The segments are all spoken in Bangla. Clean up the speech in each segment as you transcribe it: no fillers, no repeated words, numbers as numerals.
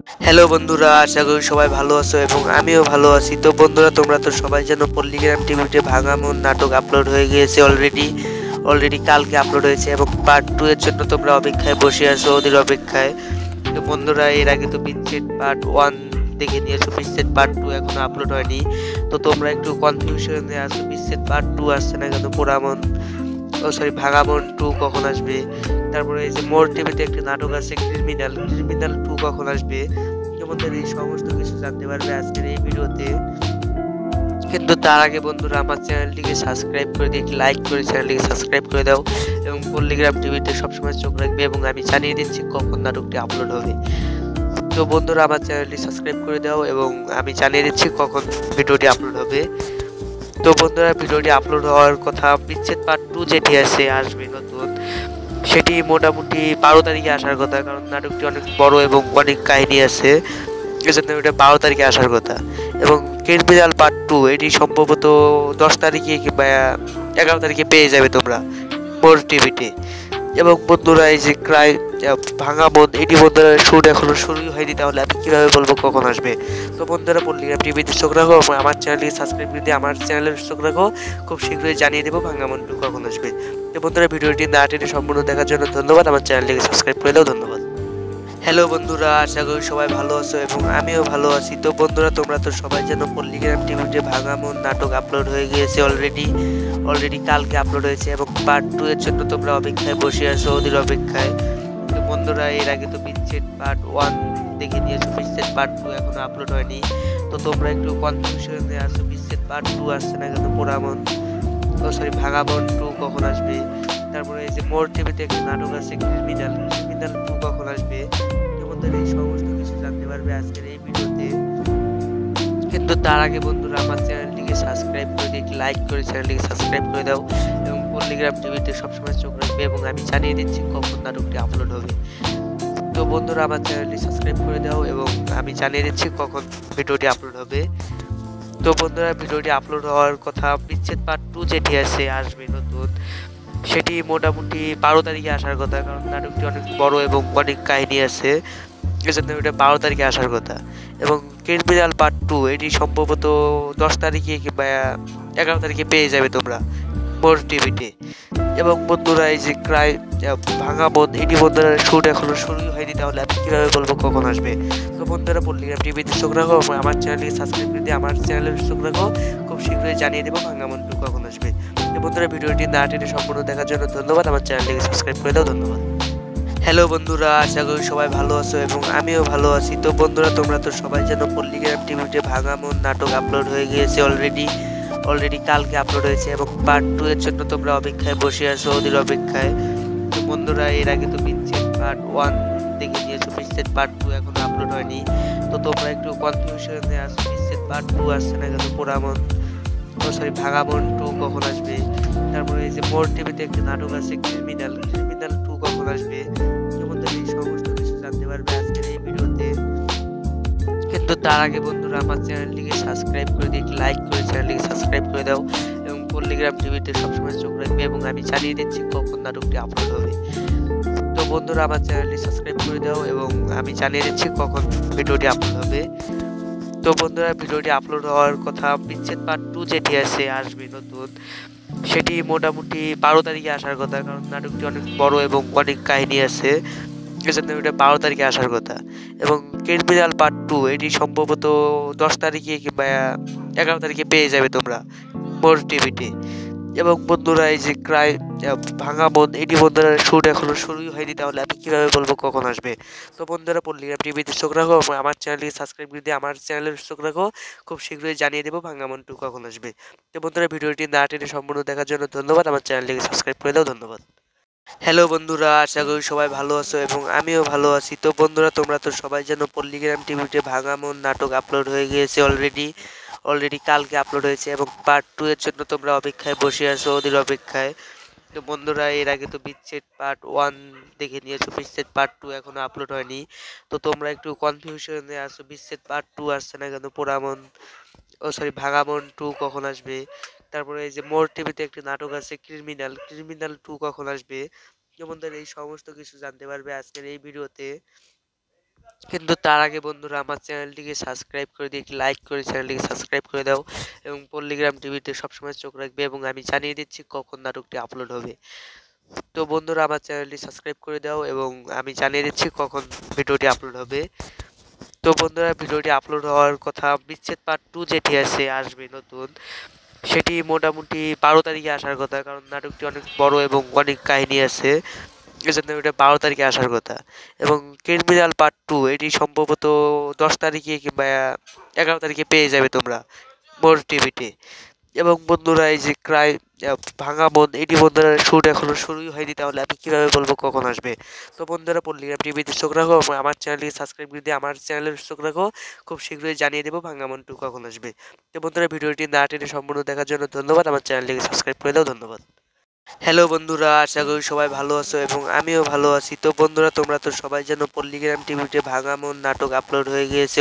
হ্যালো বন্ধুরা, আশা করি সবাই ভালো আছো এবং আমিও ভালো আছি। তো বন্ধুরা, তোমরা তো সবাই জানো পল্লীগ্রাম টিভিতে ভাঙা মন নাটক আপলোড হয়ে গিয়েছে অলরেডি কালকে আপলোড হয়েছে এবং পার্ট 2 এর জন্য তোমরা অপেক্ষায় বসে আছো, ওদের অপেক্ষায়। তো বন্ধুরা, এর আগে তো বিচ্ছেদ পার্ট 1 দেখে নিয়েছো, বিচ্ছেদ পার্ট 2 এখনো আপলোড হয়নি। তো তোমরা একটু কনফিউশনে আছো, বিচ্ছেদ পার্ট 2 আসছে না কেন, পোড়ামন ভাঙামন 2 কখন আসবে। তারপরে এই যে মোর টিভিতে একটি নাটক আছে ক্রিমিনাল 2 কখন আসবে। তোমাদের এই সমস্ত কিছু জানতে পারবে আজকের এই ভিডিওতে। কিন্তু তার আগে বন্ধুরা, আমার চ্যানেলটিকে সাবস্ক্রাইব করে দিয়ে লাইক করে চ্যানেলটিকে সাবস্ক্রাইব করে দাও এবং পল্লীগ্রাম টিভিতে সবসময় চোখ রাখবে এবং আমি জানিয়ে দিচ্ছি কখন নাটকটি আপলোড হবে। তো বন্ধুরা, আমার চ্যানেলটি সাবস্ক্রাইব করে দাও এবং আমি জানিয়ে দিচ্ছি কখন ভিডিওটি আপলোড হবে। তো বন্ধুরা, ভিডিওটি আপলোড হওয়ার কথা, বিচ্ছেদ পার্ট 2 যেটি আসবে নতুন, সেটি মোটামুটি 12 তারিখে আসার কথা, কারণ নাটকটি অনেক বড় এবং অনেক কাহিনী আছে, এজন্য এটা 12 তারিখে আসার কথা। এবং ক্রিমিনাল পার্ট 2 এটি সম্ভবত 10 তারিখে কিংবা 11 তারিখে পেয়ে যাবে তোমরা মোর টিভিতে। এবং বন্ধুরা, এই যে ভাঙা মন, এটি বন্ধুরা শুট এখনো শুরুই হয়নি, তাহলে আমি কিভাবে বলবো কখন আসবে। তো বন্ধুরা, পল্লীগ্রাম টিভিতে চোখ রাখো, আমার চ্যানেলটিকে সাবস্ক্রাইব করে দিয়ে আমার চ্যানেলের চোখ রাখো। খুব শীঘ্রই জানিয়ে দেবো ভাঙা মন 2 কখন আসবে। তো বন্ধুরা, ভিডিওটি না টেনে সম্পূর্ণ দেখার জন্য ধন্যবাদ। আমার চ্যানেলটিকে সাবস্ক্রাইব করে দাও। ধন্যবাদ। হ্যালো বন্ধুরা, আশা করি সবাই ভালো আছো এবং আমিও ভালো আছি। তো বন্ধুরা, তোমরা তো সবাই জানো পল্লীগ্রাম টিভিতে ভাঙা মন নাটক আপলোড হয়ে গিয়েছে অলরেডি কালকে আপলোড হয়েছে এবং পার্ট 2 এর জন্য তোমরা অপেক্ষায় বসে আছো, ওদের অপেক্ষায়। তো বন্ধুরা, এর আগে তো বিচ্ছেদ পার্ট 1 দেখে নিয়েছো, বিচ্ছেদ পার্ট 2 এখনো আপলোড হয়নি। তো তোমরা একটু কনফিউশনে আছো, বিচ্ছেদ পার্ট 2 আসছে না কেন, পোড়ামন ভাঙা মন 2 কখন আসবে। তারপরে এই যে মোর টিভিতে একটি নাটক আছে ক্রিমিনাল 2 কখন আসবে। তোমাদের এই সমস্ত কিছু জানতে পারবে আজকের এই ভিডিওতে। কিন্তু তার আগে বন্ধুরা, আমার চ্যানেলটিকে সাবস্ক্রাইব করে দিয়ে লাইক করে চ্যানেলটিকে সাবস্ক্রাইব করে দাও এবং পল্লীগ্রাম টিভিতে সবসময় চোখ রাখবে এবং আমি জানিয়ে দিচ্ছি কখন নাটকটি আপলোড হবে। তো বন্ধুরা, আমার চ্যানেলটি সাবস্ক্রাইব করে দাও এবং আমি জানিয়ে দিচ্ছি কখন ভিডিওটি আপলোড হবে। তো বন্ধুরা, ভিডিওটি আপলোড হওয়ার কথা, বিচ্ছেদ পার্ট 2 যেটি আসবে নতুন, সেটি মোটামুটি 12 তারিখে আসার কথা, কারণ নাটকটি অনেক বড় এবং অনেক কাহিনী আছে, এজন্য এটা 12 তারিখে আসার কথা। এবং ক্রিমিনাল পার্ট 2 এটি সম্ভবত 10 তারিখে কিংবা 11 তারিখে পেয়ে যাবে তোমরা মোর টিভিতে। এবং বন্ধুরা, এই যে ভাঙা মন, এটি বন্ধুরা শুট এখনো শুরুই হয়নি, তাহলে আমি কিভাবে বলবো কখন আসবে। তো বন্ধুরা, পল্লীগ্রাম টিভিতে চোখ রাখো, আমার চ্যানেলটিকে সাবস্ক্রাইব করে দিয়ে আমার চ্যানেলের চোখ রাখো। খুব শীঘ্রই জানিয়ে দেবো ভাঙা মন 2 কখন আসবে। তো বন্ধুরা, ভিডিওটি না টেনে সম্পূর্ণ দেখার জন্য ধন্যবাদ। আমার চ্যানেলটিকে সাবস্ক্রাইব করে দাও। ধন্যবাদ। হ্যালো বন্ধুরা, আশা করি সবাই ভালো আছো এবং আমিও ভালো আছি। তো বন্ধুরা, তোমরা তো সবাই জানো পল্লীগ্রাম টিভিতে ভাঙা মন নাটক আপলোড হয়ে গিয়েছে অলরেডি কালকে আপলোড হয়েছে এবং পার্ট 2 এর জন্য তোমরা অপেক্ষায় বসে আছো, ওদের অপেক্ষায়। তো বন্ধুরা, এর আগে তো বিচ্ছেদ পার্ট 1 দেখে নিয়েছো, বিচ্ছেদ পার্ট 2 এখনো আপলোড হয়নি। তো তোমরা একটু কনফিউশনে আছো, বিচ্ছেদ পার্ট 2 আসছে না কেন, পোড়ামন ভাঙা মন 2 কখন আসবে। তারপরে এই যে মোর টিভিতে একটি নাটক আছে ক্রিমিনাল 2 কখন আসবে। তোমাদের এই সমস্ত কিছু জানতে পারবে আজকের এই ভিডিওতে। কিন্তু তার আগে বন্ধুরা, আমার চ্যানেলটিকে সাবস্ক্রাইব করে দিয়ে লাইক করে চ্যানেলটিকে সাবস্ক্রাইব করে দাও এবং পল্লীগ্রাম টিভিতে সবসময় চোখ রাখবে এবং আমি জানিয়ে দিচ্ছি কখন নাটকটি আপলোড হবে। তো বন্ধুরা, আমার চ্যানেলটি সাবস্ক্রাইব করে দাও এবং আমি জানিয়ে দিচ্ছি কখন ভিডিওটি আপলোড হবে। তো বন্ধুরা, ভিডিওটি আপলোড হওয়ার কথা, বিচ্ছেদ পার্ট 2 যেটি আসবে নতুন, সেটি মোটামুটি 12 তারিখে আসার কথা, কারণ নাটকটি অনেক বড় এবং অনেক কাহিনী আছে, এজন্য এটা 12 তারিখে আসার কথা। এবং ক্রিমিনাল পার্ট 2 এটি সম্ভবত 10 তারিখে কিংবা 11 তারিখে পেয়ে যাবে তোমরা মোর টিভিতে। এবং বন্ধুরা, এই যে ভাঙা মন, এটি বন্ধুরা শুট এখনো শুরুই হয়নি, তাহলে আমি কিভাবে বলবো কখন আসবে। তো বন্ধুরা, পল্লীগ্রাম টিভিতে চোখ রাখো, আমার চ্যানেলটিকে সাবস্ক্রাইব করে দিয়ে আমার চ্যানেলের চোখ রাখো। খুব শীঘ্রই জানিয়ে দেবো ভাঙা মন 2 কখন আসবে। তো বন্ধুরা, ভিডিওটি না টেনে সম্পূর্ণ দেখার জন্য ধন্যবাদ। আমার চ্যানেলটিকে সাবস্ক্রাইব করে দাও। ধন্যবাদ। হ্যালো বন্ধুরা, আশা করি সবাই ভালো আছো এবং আমিও ভালো আছি। তো বন্ধুরা, তোমরা তো সবাই জানো পল্লীগ্রাম টিভিতে ভাঙা মন নাটক আপলোড হয়ে গিয়েছে অলরেডি কালকে আপলোড হয়েছে এবং পার্ট 2 এর জন্য তোমরা অপেক্ষায় বসে আছো, ওদের অপেক্ষায়। তো বন্ধুরা, এর আগে তো বিচ্ছেদ পার্ট 1 দেখে নিয়েছো, বিচ্ছেদ পার্ট 2 এখনো আপলোড হয়নি। তো তোমরা একটু কনফিউশনে আছো, বিচ্ছেদ পার্ট 2 আসছে না কেন, পোড়ামন ভাঙা মন 2 কখন আসবে। তারপরে এই যে মোর টিভিতে একটি নাটক আছে ক্রিমিনাল 2 কখন আসবে। তোমাদের এই সমস্ত কিছু জানতে পারবে আজকের এই ভিডিওতে। কিন্তু তার আগে বন্ধুরা আমার চ্যানেলটিকে সাবস্ক্রাইব করে দিয়ে লাইক করে চ্যানেলটিকে সাবস্ক্রাইব করে দাও এবং পল্লীগ্রাম টিভিতে সবসময় চোখ রাখবে এবং আমি জানিয়ে দিচ্ছি কখন নাটকটি আপলোড হবে। তো বন্ধুরা আমার চ্যানেলটি সাবস্ক্রাইব করে দাও এবং আমি জানিয়ে দিচ্ছি কখন ভিডিওটি আপলোড হবে। তো বন্ধুরা ভিডিওটি আপলোড হওয়ার কথা বিচ্ছেদ পার্ট 2 যেটি আসবে নতুন, সেটি মোটামুটি 12 তারিখে আসার কথা, কারণ নাটকটি অনেক বড় এবং অনেক কাহিনী আছে, এজন্য এটা 12 তারিখে আসার কথা। এবং ক্রিমিনাল পার্ট 2 এটি সম্ভবত 10 তারিখে কিংবা 11 তারিখে পেয়ে যাবে তোমরা মোর টিভিতে। এবং বন্ধুরা এই যে ক্রাইম ভাঙা মন, এটি বন্ধুরা শুট এখনো শুরুই হয়নি, তাহলে আমি কিভাবে বলবো কখন আসবে। তো বন্ধুরা পল্লীগ্রাম টিভিতে চোখ রাখো, আমার চ্যানেলটিকে সাবস্ক্রাইব করে দিয়ে আমার চ্যানেলের চোখ রাখো, খুব শীঘ্রই জানিয়ে দেবো ভাঙা মন 2 কখন আসবে। তো বন্ধুরা ভিডিওটি না টেনে সম্পূর্ণ দেখার জন্য ধন্যবাদ, আমার চ্যানেলটিকে সাবস্ক্রাইব করে দাও, ধন্যবাদ। হ্যালো বন্ধুরা, আশা করি সবাই ভালো আছো এবং আমিও ভালো আছি। তো বন্ধুরা তোমরা তো সবাই জানো পল্লীগ্রাম টিভিতে ভাঙা মন নাটক আপলোড হয়ে গিয়েছে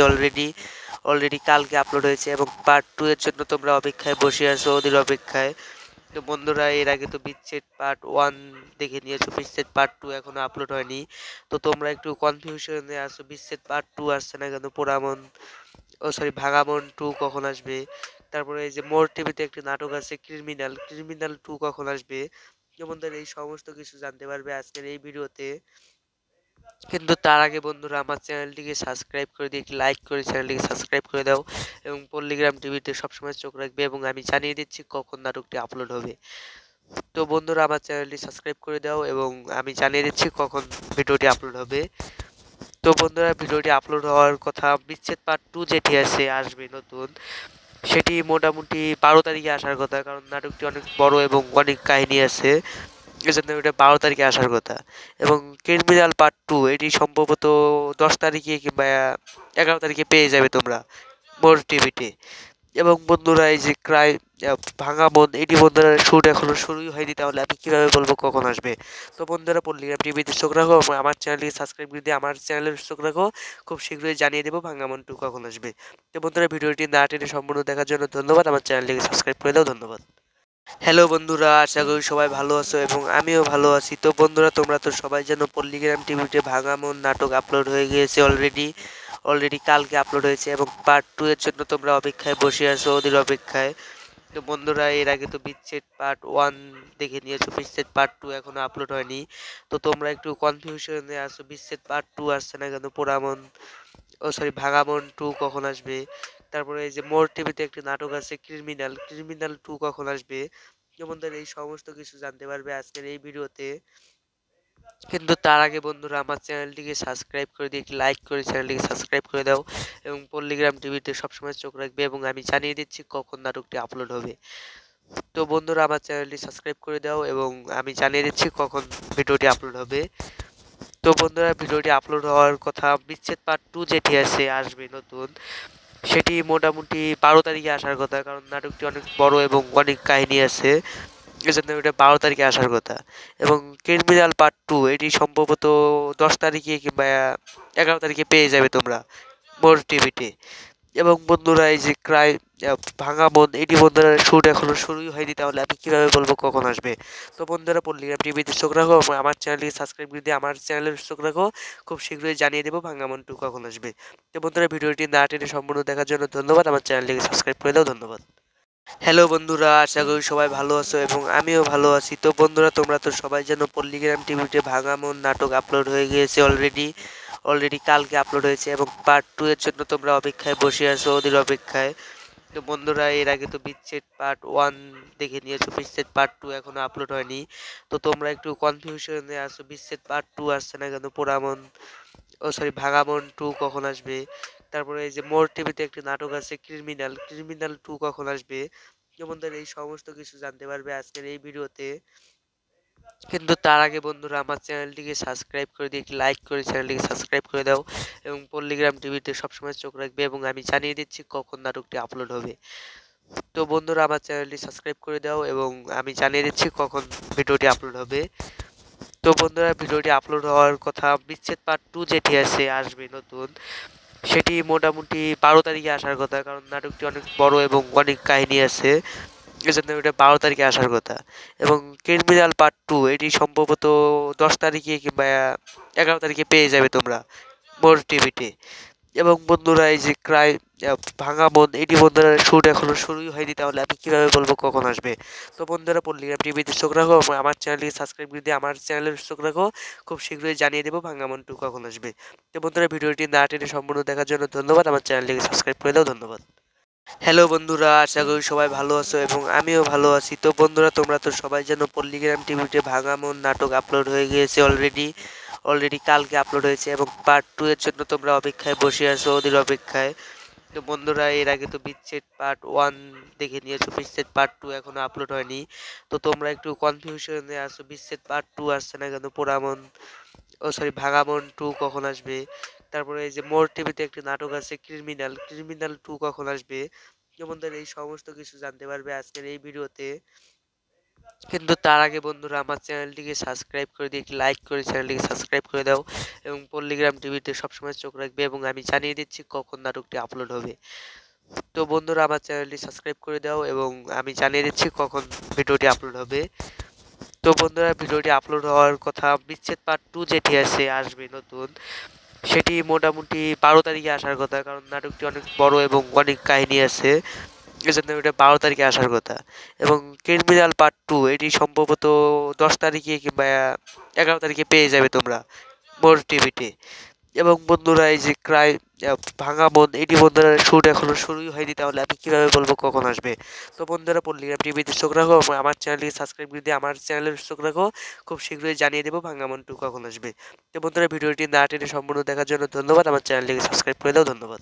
অলরেডি কালকে আপলোড হয়েছে এবং পার্ট 2 এর জন্য তোমরা অপেক্ষায় বসে আছো, ওদের অপেক্ষায়। তো বন্ধুরা এর আগে তো বিচ্ছেদ পার্ট 1 দেখে নিয়েছো, বিচ্ছেদ পার্ট 2 এখনো আপলোড হয়নি। তো তোমরা একটু কনফিউশনে আছো, বিচ্ছেদ পার্ট 2 আসছে না কেন, পোড়ামন ভাঙামন 2 কখন আসবে। তারপরে এই যে মোর টিভিতে একটি নাটক আছে ক্রিমিনাল 2 কখন আসবে। তো বন্ধুরা এই সমস্ত কিছু জানতে পারবে আজকের এই ভিডিওতে। কিন্তু তার আগে বন্ধুরা আমার চ্যানেলটিকে সাবস্ক্রাইব করে দিয়ে লাইক করে চ্যানেলটিকে সাবস্ক্রাইব করে দাও এবং পল্লীগ্রাম টিভিতে সবসময় চোখ রাখবে এবং আমি জানিয়ে দিচ্ছি কখন নাটকটি আপলোড হবে। তো বন্ধুরা আমার চ্যানেলটি সাবস্ক্রাইব করে দাও এবং আমি জানিয়ে দিচ্ছি কখন ভিডিওটি আপলোড হবে। তো বন্ধুরা ভিডিওটি আপলোড হওয়ার কথা বিচ্ছেদ পার্ট 2 যেটি আসবে নতুন, সেটি মোটামুটি 12 তারিখে আসার কথা, কারণ নাটকটি অনেক বড় এবং অনেক কাহিনী আছে, এজন্য এটা 12 তারিখে আসার কথা। এবং ক্রিমিনাল পার্ট 2 এটি সম্ভবত 10 তারিখে কিংবা 11 তারিখে পেয়ে যাবে তোমরা মোর টিভিতে। এবং বন্ধুরা এই যে ক্রাইম ভাঙা মন, এটি বন্ধুরা শুট এখনো শুরুই হয়নি, তাহলে আমি কিভাবে বলবো কখন আসবে। তো বন্ধুরা পল্লীগ্রাম টিভিতে চোখ রাখো, আমার চ্যানেলটিকে সাবস্ক্রাইব করে দিয়ে আমার চ্যানেলের চোখ রাখো, খুব শীঘ্রই জানিয়ে দেবো ভাঙা মন 2 কখন আসবে। তো বন্ধুরা ভিডিওটি না টেনে সম্পূর্ণ দেখার জন্য ধন্যবাদ, আমার চ্যানেলটিকে সাবস্ক্রাইব করে দাও, ধন্যবাদ। হ্যালো বন্ধুরা, আশা করি সবাই ভালো আছো এবং আমিও ভালো আছি। তো বন্ধুরা তোমরা তো সবাই জানো পল্লীগ্রাম টিভিতে ভাঙা মন নাটক আপলোড হয়ে গিয়েছে অলরেডি কালকে আপলোড হয়েছে এবং পার্ট 2 এর জন্য তোমরা অপেক্ষায় বসে আছো, ওদের অপেক্ষায়। তো বন্ধুরা এর আগে তো বিচ্ছেদ পার্ট 1 দেখে নিয়েছো, বিচ্ছেদ পার্ট 2 এখনো আপলোড হয়নি। তো তোমরা একটু কনফিউশনে আছো, বিচ্ছেদ পার্ট 2 আসছে না কেন, পোড়ামন ভাঙামন 2 কখন আসবে। তারপরে এই যে মোর টিভিতে একটি নাটক আছে ক্রিমিনাল 2 কখন আসবে। তোমাদের এই সমস্ত কিছু জানতে পারবে আজকের এই ভিডিওতে। কিন্তু তার আগে বন্ধুরা আমার চ্যানেলটিকে সাবস্ক্রাইব করে দিয়ে লাইক করে চ্যানেলটিকে সাবস্ক্রাইব করে দাও এবং পল্লীগ্রাম টিভিতে সবসময় চোখ রাখবে এবং আমি জানিয়ে দিচ্ছি কখন নাটকটি আপলোড হবে। তো বন্ধুরা আমার চ্যানেলটি সাবস্ক্রাইব করে দাও এবং আমি জানিয়ে দিচ্ছি কখন ভিডিওটি আপলোড হবে। তো বন্ধুরা ভিডিওটি আপলোড হওয়ার কথা বিচ্ছেদ পার্ট 2 যেটি আসবে নতুন, সেটি মোটামুটি 12 তারিখে আসার কথা, কারণ নাটকটি অনেক বড় এবং অনেক কাহিনী আছে, এজন্য এটা 12 তারিখে আসার কথা। এবং ক্রিমিনাল পার্ট 2 এটি সম্ভবত 10 তারিখে কিংবা 11 তারিখে পেয়ে যাবে তোমরা মোর টিভিতে। এবং বন্ধুরা এই যে ক্রাইম ভাঙা মন, এটি বন্ধুরা শুট এখনো শুরুই হয়নি, তাহলে আমি কিভাবে বলবো কখন আসবে। তো বন্ধুরা পল্লীগ্রাম টিভিতে চোখ রাখো, আমার চ্যানেলটিকে সাবস্ক্রাইব করে দিয়ে আমার চ্যানেলের চোখ রাখো, খুব শীঘ্রই জানিয়ে দেবো ভাঙা মন 2 কখন আসবে। তো বন্ধুরা ভিডিওটি না টেনে সম্পূর্ণ দেখার জন্য ধন্যবাদ, আমার চ্যানেলটিকে সাবস্ক্রাইব করে দাও, ধন্যবাদ। হ্যালো বন্ধুরা, আশা করি সবাই ভালো আছো এবং আমিও ভালো আছি। তো বন্ধুরা তোমরা তো সবাই জানো পল্লীগ্রাম টিভিতে ভাঙা মন নাটক আপলোড হয়ে গিয়েছে অলরেডি কালকে আপলোড হয়েছে এবং পার্ট 2 এর জন্য তোমরা অপেক্ষায় বসে আছো, ওদের অপেক্ষায়। তো বন্ধুরা এর আগে তো বিচ্ছেদ পার্ট 1 দেখে নিয়েছো, বিচ্ছেদ পার্ট 2 এখনো আপলোড হয়নি। তো তোমরা একটু কনফিউশনে আছো, বিচ্ছেদ পার্ট 2 আসছে না কেন, পোড়ামন ভাঙামন 2 কখন আসবে। তারপরে এই যে মোর টিভিতে একটি নাটক আছে ক্রিমিনাল 2 কখন আসবে। তোমাদের এই সমস্ত কিছু জানতে পারবে আজকের এই ভিডিওতে। কিন্তু তার আগে বন্ধুরা আমার চ্যানেলটিকে সাবস্ক্রাইব করে দিয়ে লাইক করে চ্যানেলটিকে সাবস্ক্রাইব করে দাও এবং পল্লীগ্রাম টিভিতে সবসময় চোখ রাখবে এবং আমি জানিয়ে দিচ্ছি কখন নাটকটি আপলোড হবে। তো বন্ধুরা আমার চ্যানেলটি সাবস্ক্রাইব করে দাও এবং আমি জানিয়ে দিচ্ছি কখন ভিডিওটি আপলোড হবে। তো বন্ধুরা ভিডিওটি আপলোড হওয়ার কথা বিচ্ছেদ পার্ট 2 যেটি আসবে নতুন, সেটি মোটামুটি 12 তারিখে আসার কথা, কারণ নাটকটি অনেক বড় এবং অনেক কাহিনী আছে, এজন্য এটা 12 তারিখে আসার কথা। এবং ক্রিমিনাল পার্ট 2 এটি সম্ভবত 10 তারিখে কিংবা 11 তারিখে পেয়ে যাবে তোমরা মোর টিভিতে। এবং বন্ধুরা এই যে ক্রাইম ভাঙা মন, এটি বন্ধুরা শুট এখনো শুরুই হয়নি, তাহলে আমি কিভাবে বলবো কখন আসবে? তো বন্ধুরা পল্লিগ্রাম টিভিতে চোখ রাখো, আমার চ্যানেলটিকে সাবস্ক্রাইব করে দিয়ে আমার চ্যানেলের চোখ রাখো, খুব শীঘ্রই জানিয়ে দেবো ভাঙা মন 2 কখন আসবে। তো বন্ধুরা ভিডিওটি না টেনে সম্পূর্ণ দেখার জন্য ধন্যবাদ, আমার চ্যানেলটিকে সাবস্ক্রাইব করে দাও, ধন্যবাদ। হ্যালো বন্ধুরা, আশা করি সবাই ভালো আছো এবং আমিও ভালো আছি। তো বন্ধুরা তোমরা তো সবাই জানো পল্লিগ্রাম টিভিতে ভাঙা মন নাটক আপলোড হয়ে গিয়েছে অলরেডি কালকে আপলোড হয়েছে এবং পার্ট 2 এর জন্য তোমরা অপেক্ষায় বসে আছো, ওদের অপেক্ষায়। তো বন্ধুরা এর আগে তো বিচ্ছেদ পার্ট 1 দেখে নিয়েছো, বিচ্ছেদ পার্ট 2 এখনো আপলোড হয়নি। তো তোমরা একটু কনফিউশনে আছো, বিচ্ছেদ পার্ট 2 আসছে না কেন, পোড়ামন ভাঙামন 2 কখন আসবে? তারপরে এই যে মোর টিভিতে একটি নাটক আছে ক্রিমিনাল 2 কখন আসবে? তো বন্ধুরা এই সমস্ত কিছু জানতে পারবে আজকের এই ভিডিওতে। কিন্তু তার আগে বন্ধুরা আমার চ্যানেলটিকে সাবস্ক্রাইব করে দিয়ে একটি লাইক করে চ্যানেলটিকে সাবস্ক্রাইব করে দাও এবং পল্লিগ্রাম টিভিতে সবসময় চোখ রাখবে এবং আমি জানিয়ে দিচ্ছি কখন নাটকটি আপলোড হবে। তো বন্ধুরা আমার চ্যানেলটি সাবস্ক্রাইব করে দাও এবং আমি জানিয়ে দিচ্ছি কখন ভিডিওটি আপলোড হবে। তো বন্ধুরা ভিডিওটি আপলোড হওয়ার কথা, বিচ্ছেদ পার্ট 2 যেটি আছে আসবে নতুন, সেটি মোটামুটি 12 তারিখে আসার কথা, কারণ নাটকটি অনেক বড় এবং অনেক কাহিনী আছে, এজন্য এটা 12 তারিখে আসার কথা। এবং ক্রিমিনাল পার্ট 2 এটি সম্ভবত 10 তারিখে কিংবা 11 তারিখে পেয়ে যাবে তোমরা মোর টিভিতে। এবং বন্ধুরা এই যে ক্রাইম ভাঙা মন, এটি বন্ধুরা শুট এখনো শুরুই হয়নি, তাহলে আমি কিভাবে বলবো কখন আসবে? তো বন্ধুরা পল্লিগ্রাম টিভিতে চোখ রাখো, আমার চ্যানেলটিকে সাবস্ক্রাইব করে দিয়ে আমার চ্যানেলের চোখ রাখো, খুব শীঘ্রই জানিয়ে দেবো ভাঙা মন 2 কখন আসবে। তো বন্ধুরা ভিডিওটি না টেনে সম্পূর্ণ দেখার জন্য ধন্যবাদ, আমার চ্যানেলটিকে সাবস্ক্রাইব করে দাও, ধন্যবাদ।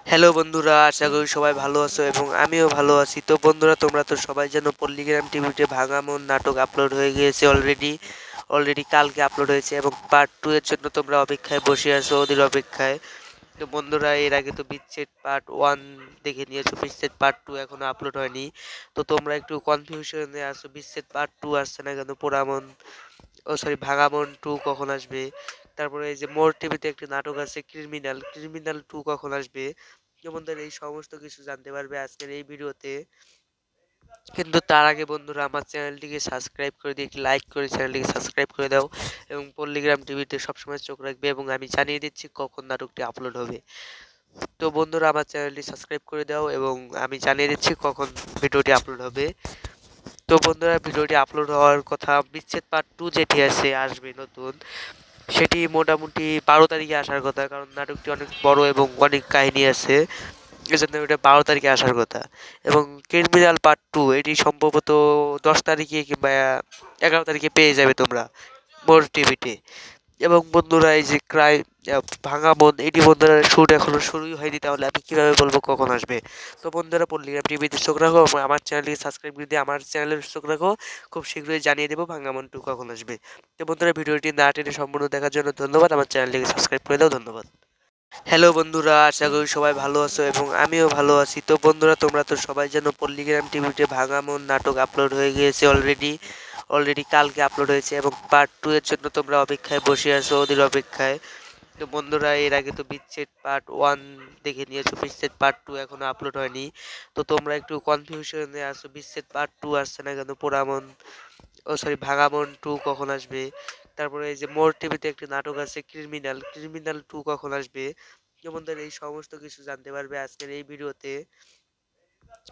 হ্যালো বন্ধুরা, আশা করি সবাই ভালো আছো এবং আমিও ভালো আছি। তো বন্ধুরা তোমরা তো সবাই জানো পল্লিগ্রাম টিভিতে ভাঙা মন নাটক আপলোড হয়ে গিয়েছে অলরেডি কালকে আপলোড হয়েছে এবং পার্ট 2 এর জন্য তোমরা অপেক্ষায় বসে আছো, ওদের অপেক্ষায়। তো বন্ধুরা এর আগে তো বিচ্ছেদ পার্ট 1 দেখে নিয়েছো, বিচ্ছেদ পার্ট 2 এখনো আপলোড হয়নি। তো তোমরা একটু কনফিউশনে আছো, বিচ্ছেদ পার্ট 2 আসছে না কেন, পোড়ামন ভাঙামন 2 কখন আসবে? তারপরে এই যে মোর টিভিতে একটি নাটক আছে ক্রিমিনাল 2 কখন আসবে? তো বন্ধুরা এই সমস্ত কিছু জানতে পারবে আজকের এই ভিডিওতে। কিন্তু তার আগে বন্ধুরা আমার চ্যানেলটিকে সাবস্ক্রাইব করে দিয়ে একটি লাইক করে চ্যানেলটিকে সাবস্ক্রাইব করে দাও এবং পল্লিগ্রাম টিভিতে সবসময় চোখ রাখবে এবং আমি জানিয়ে দিচ্ছি কখন নাটকটি আপলোড হবে। তো বন্ধুরা আমার চ্যানেলটি সাবস্ক্রাইব করে দাও এবং আমি জানিয়ে দিচ্ছি কখন ভিডিওটি আপলোড হবে। তো বন্ধুরা ভিডিওটি আপলোড হওয়ার কথা, বিচ্ছেদ পার্ট 2 যেটি আছে আসবে নতুন, সেটি মোটামুটি 12 তারিখে আসার কথা, কারণ নাটকটি অনেক বড় এবং অনেক কাহিনী আছে, এজন্য এটা 12 তারিখে আসার কথা। এবং ক্রিমিনাল পার্ট 2 এটি সম্ভবত 10 তারিখে কিংবা 11 তারিখে পেয়ে যাবে তোমরা মোর টিভিতে। এবং বন্ধুরা এই যে ক্রাইম ভাঙা মন, এটি বন্ধুরা শুট এখনো শুরুই হয়নি, তাহলে আমি কিভাবে বলবো কখন আসবে? তো বন্ধুরা পল্লিগ্রাম টিভিতে চোখ রাখো, আমার চ্যানেলটিকে সাবস্ক্রাইব করে দিয়ে আমার চ্যানেলের চোখ রাখো, খুব শীঘ্রই জানিয়ে দেবো ভাঙা মন 2 কখন আসবে। তো বন্ধুরা ভিডিওটি না টেনে সম্পূর্ণ দেখার জন্য ধন্যবাদ, আমার চ্যানেলটিকে সাবস্ক্রাইব করে দাও, ধন্যবাদ। হ্যালো বন্ধুরা, আশা করি সবাই ভালো আছো এবং আমিও ভালো আছি। তো বন্ধুরা তোমরা তো সবাই জানো পল্লিগ্রাম টিভিতে ভাঙা মন নাটক আপলোড হয়ে গিয়েছে অলরেডি কালকে আপলোড হয়েছে এবং পার্ট 2 এর জন্য তোমরা অপেক্ষায় বসে আছো, ওদের অপেক্ষায়। তো বন্ধুরা এর আগে তো বিচ্ছেদ পার্ট 1 দেখে নিয়েছো, বিচ্ছেদ পার্ট 2 এখনো আপলোড হয়নি। তো তোমরা একটু কনফিউশনে আছো, বিচ্ছেদ পার্ট 2 আসছে না কেন, পোড়ামন ভাঙামন 2 কখন আসবে? তারপরে এই যে মোর টিভিতে একটি নাটক আছে ক্রিমিনাল 2 কখন আসবে? তো বন্ধুরা এই সমস্ত কিছু জানতে পারবে আজকের এই ভিডিওতে।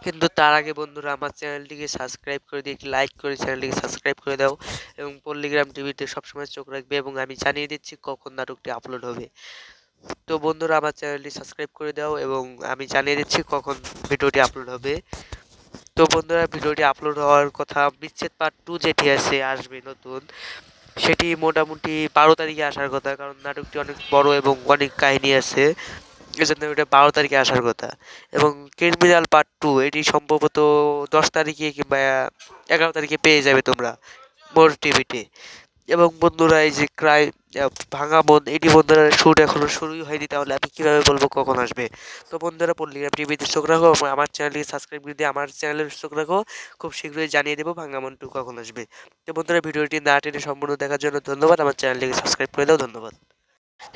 কিন্তু তার আগে বন্ধুরা আমার চ্যানেলটিকে সাবস্ক্রাইব করে দিয়ে একটি লাইক করে চ্যানেলটিকে সাবস্ক্রাইব করে দাও এবং পল্লিগ্রাম টিভিতে সবসময় চোখ রাখবে এবং আমি জানিয়ে দিচ্ছি কখন নাটকটি আপলোড হবে। তো বন্ধুরা আমার চ্যানেলটি সাবস্ক্রাইব করে দাও এবং আমি জানিয়ে দিচ্ছি কখন ভিডিওটি আপলোড হবে। তো বন্ধুরা ভিডিওটি আপলোড হওয়ার কথা, বিচ্ছেদ পার্ট 2 যেটি আছে আসবে নতুন, সেটি মোটামুটি 12 তারিখে আসার কথা, কারণ নাটকটি অনেক বড় এবং অনেক কাহিনী আছে, এজন্য এটা 12 তারিখে আসার কথা। এবং ক্রিমিনাল পার্ট 2 এটি সম্ভবত 10 তারিখে কিংবা 11 তারিখে পেয়ে যাবে তোমরা মোর টিভিতে। এবং বন্ধুরা এই যে ক্রাইম ভাঙা মন, এটি বন্ধুরা শুট এখনো শুরুই হয়নি, তাহলে আমি কিভাবে বলবো কখন আসবে? তো বন্ধুরা পল্লিগ্রাম টিভিতে চোখ রাখো, আমার চ্যানেলটিকে সাবস্ক্রাইব করে দিয়ে আমার চ্যানেলের চোখ রাখো, খুব শীঘ্রই জানিয়ে দেবো ভাঙা মন 2 কখন আসবে। তো বন্ধুরা ভিডিওটি না টেনে সম্পূর্ণ দেখার জন্য ধন্যবাদ, আমার চ্যানেলটিকে সাবস্ক্রাইব করে দাও, ধন্যবাদ।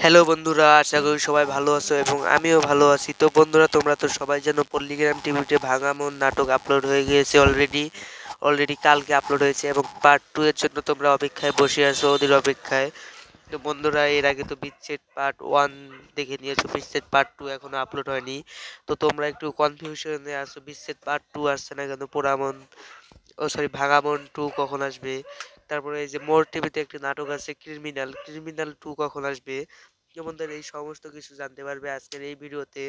হ্যালো বন্ধুরা, আশা করি সবাই ভালো আছো এবং আমিও ভালো আছি। তো বন্ধুরা তোমরা তো সবাই জানো পল্লিগ্রাম টিভিতে ভাঙা মন নাটক আপলোড হয়ে গিয়েছে অলরেডি কালকে আপলোড হয়েছে এবং পার্ট 2 এর জন্য তোমরা অপেক্ষায় বসে আছো, ওদের অপেক্ষায়। তো বন্ধুরা এর আগে তো বিচ্ছেদ পার্ট 1 দেখে নিয়েছো, বিচ্ছেদ পার্ট 2 এখনো আপলোড হয়নি। তো তোমরা একটু কনফিউশনে আছো, বিচ্ছেদ পার্ট 2 আসছে না কেন, পোড়ামন ও সরি ভাঙামন 2 কখন আসবে। তারপরে এই যে মোর টিভিতে একটি নাটক আছে ক্রিমিনাল, ক্রিমিনাল 2 কখন আসবে। তো বন্ধুরা এই সমস্ত কিছু জানতে পারবে আজকের এই ভিডিওতে।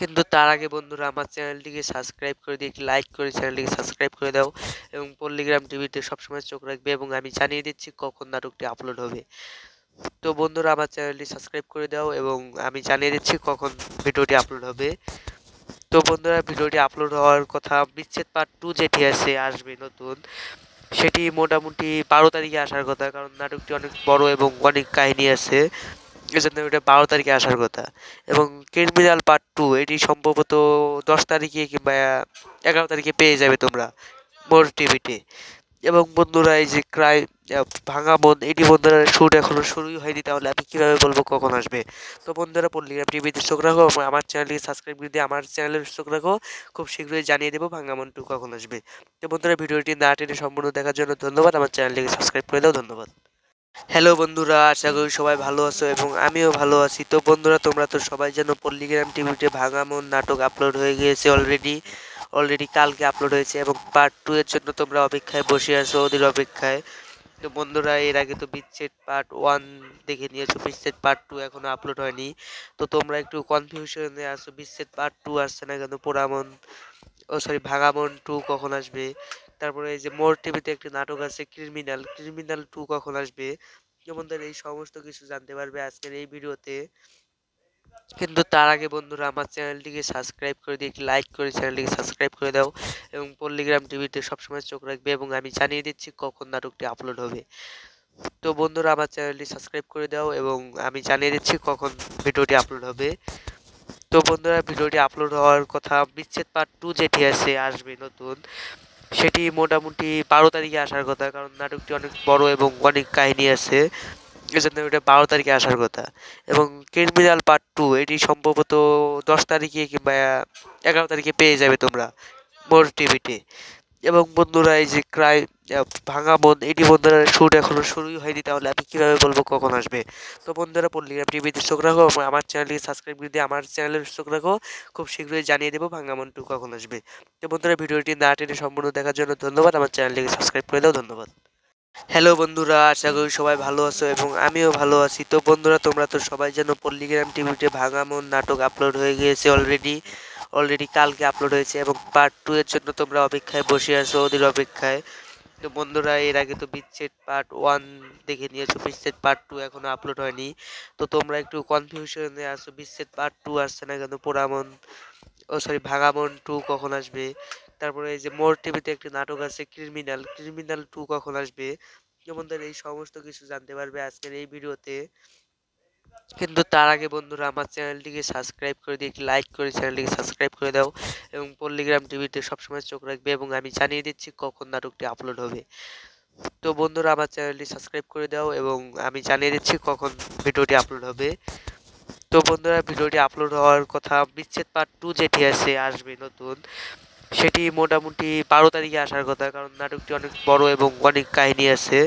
কিন্তু তার আগে বন্ধুরা আমার চ্যানেলটিকে সাবস্ক্রাইব করে দিয়ে একটি লাইক করে চ্যানেলটিকে সাবস্ক্রাইব করে দাও এবং পল্লিগ্রাম টিভিতে সবসময় চোখ রাখবে এবং আমি জানিয়ে দিচ্ছি কখন নাটকটি আপলোড হবে। তো বন্ধুরা আমার চ্যানেলটি সাবস্ক্রাইব করে দাও এবং আমি জানিয়ে দিচ্ছি কখন ভিডিওটি আপলোড হবে। তো বন্ধুরা ভিডিওটি আপলোড হওয়ার কথা, বিচ্ছেদ পার্ট 2 যেটি আছে আসবে নতুন, সেটি মোটামুটি 12 তারিখে আসার কথা, কারণ নাটকটি অনেক বড় এবং অনেক কাহিনী আছে, এজন্য এটা 12 তারিখে আসার কথা। এবং ক্রিমিনাল পার্ট 2 এটি সম্ভবত 10 তারিখে কিংবা 11 তারিখে পেয়ে যাবে তোমরা মোর টিভিতে। এবং বন্ধুরা এই যে ক্রাইম ভাঙা মন, এটি বন্ধুরা শুট এখনো শুরুই হয়নি, তাহলে আমি কিভাবে বলবো কখন আসবে। তো বন্ধুরা পল্লিগ্রাম টিভিতে চোখ রাখো, আমার চ্যানেলটিকে সাবস্ক্রাইব করে দিয়ে আমার চ্যানেলের চোখ রাখো, খুব শীঘ্রই জানিয়ে দেবো ভাঙা মন 2 কখন আসবে। তো বন্ধুরা ভিডিওটি না টেনে সম্পূর্ণ দেখার জন্য ধন্যবাদ, আমার চ্যানেলটিকে সাবস্ক্রাইব করে দাও, ধন্যবাদ। হ্যালো বন্ধুরা, আশা করি সবাই ভালো আছো এবং আমিও ভালো আছি। তো বন্ধুরা তোমরা তো সবাই জানো পল্লিগ্রাম টিভিতে ভাঙামন নাটক আপলোড হয়ে গিয়েছে অলরেডি কালকে আপলোড হয়েছে এবং পার্ট 2 এর জন্য তোমরা অপেক্ষায় বসে আছো, ওদের অপেক্ষায়। তো বন্ধুরা এর আগে তো বিচ্ছেদ পার্ট 1 দেখে নিয়েছো, বিচ্ছেদ পার্ট 2 এখনো আপলোড হয়নি। তো তোমরা একটু কনফিউশনে আছো, বিচ্ছেদ পার্ট 2 আসছে না কেন, পোড়ামন ও সরি ভাঙামন 2 কখন আসবে। তারপরে এই যে মোর টিভিতে একটি নাটক আছে ক্রিমিনাল, ক্রিমিনাল 2 কখন আসবে। তো বন্ধুরা এই সমস্ত কিছু জানতে পারবে আজকের এই ভিডিওতে। কিন্তু তার আগে বন্ধুরা আমার চ্যানেলটিকে সাবস্ক্রাইব করে দিয়ে একটি লাইক করে চ্যানেলটিকে সাবস্ক্রাইব করে দাও এবং পল্লিগ্রাম টিভিতে সবসময় চোখ রাখবে এবং আমি জানিয়ে দিচ্ছি কখন নাটকটি আপলোড হবে। তো বন্ধুরা আমার চ্যানেলটি সাবস্ক্রাইব করে দাও এবং আমি জানিয়ে দিচ্ছি কখন ভিডিওটি আপলোড হবে। তো বন্ধুরা ভিডিওটি আপলোড হওয়ার কথা, বিচ্ছেদ পার্ট 2 যেটি আছে আসবে নতুন, সেটি মোটামুটি 12 তারিখে আসার কথা, কারণ নাটকটি অনেক বড় এবং অনেক কাহিনী আছে, এজন্য এটা 12 তারিখে আসার কথা। এবং ক্রিমিনাল পার্ট 2 এটি সম্ভবত 10 তারিখে কিংবা 11 তারিখে পেয়ে যাবে তোমরা মোর টিভিতে। এবং বন্ধুরা এই যে ক্রাইম ভাঙা মন, এটি বন্ধুরা শুট এখনো শুরুই হয়নি, তাহলে আমি কিভাবে বলবো কখন আসবে। তো বন্ধুরা পল্লিগ্রাম টিভিতে চোখ রাখো, আমার চ্যানেলটিকে সাবস্ক্রাইব করে দিয়ে আমার চ্যানেলের চোখ রাখো, খুব শীঘ্রই জানিয়ে দেবো ভাঙা মন 2 কখন আসবে। তো বন্ধুরা ভিডিওটি না টেনে সম্পূর্ণ দেখার জন্য ধন্যবাদ, আমার চ্যানেলটিকে সাবস্ক্রাইব করে দাও, ধন্যবাদ। হ্যালো বন্ধুরা, আশা করি সবাই ভালো আছো এবং আমিও ভালো আছি। তো বন্ধুরা তোমরা তো সবাই জানো পল্লিগ্রাম টিভিতে ভাঙামন নাটক আপলোড হয়ে গিয়েছে অলরেডি কালকে আপলোড হয়েছে এবং পার্ট 2 এর জন্য তোমরা অপেক্ষায় বসে আছো, ওদের অপেক্ষায়। তো বন্ধুরা এর আগে তো বিচ্ছেদ পার্ট 1 দেখে নিয়েছো, বিচ্ছেদ পার্ট 2 এখনো আপলোড হয়নি। তো তোমরা একটু কনফিউশনে আছো, বিচ্ছেদ পার্ট 2 আসছে না কেন, পোড়ামন ও সরি ভাঙামন 2 কখন আসবে। তারপরে এই যে মোর টিভিতে একটি নাটক আছে ক্রিমিনাল, ক্রিমিনাল 2 কখন আসবে। তো বন্ধুরা এই সমস্ত কিছু জানতে পারবে আজকের এই ভিডিওতে। কিন্তু তার আগে বন্ধুরা আমার চ্যানেলটিকে সাবস্ক্রাইব করে দিয়ে একটি লাইক করে চ্যানেলটিকে সাবস্ক্রাইব করে দাও এবং পল্লিগ্রাম টিভিতে সবসময় চোখ রাখবে এবং আমি জানিয়ে দিচ্ছি কখন নাটকটি আপলোড হবে। তো বন্ধুরা আমার চ্যানেলটি সাবস্ক্রাইব করে দাও এবং আমি জানিয়ে দিচ্ছি কখন ভিডিওটি আপলোড হবে। তো বন্ধুরা ভিডিওটি আপলোড হওয়ার কথা, বিচ্ছেদ পার্ট 2 যেটি আছে আসবে নতুন, সেটি মোটামুটি 12 তারিখে আসার কথা, কারণ নাটকটি অনেক বড় এবং অনেক কাহিনী আছে,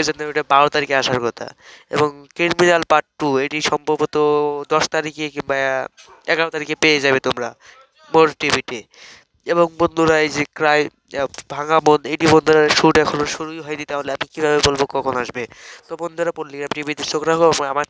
এজন্য এটা 12 তারিখে আসার কথা। এবং ক্রিমিনাল পার্ট 2 এটি সম্ভবত 10 তারিখে কিংবা 11 তারিখে পেয়ে যাবে তোমরা মোর টিভিতে। এবং বন্ধুরা এই যে ক্রাইম ভাঙা মন, এটি বন্ধুরা শুট এখনো শুরুই হয়নি, তাহলে আমি কিভাবে বলবো কখন আসবে। তো বন্ধুরা পল্লিগ্রাম টিভিতে চোখ রাখো, আমার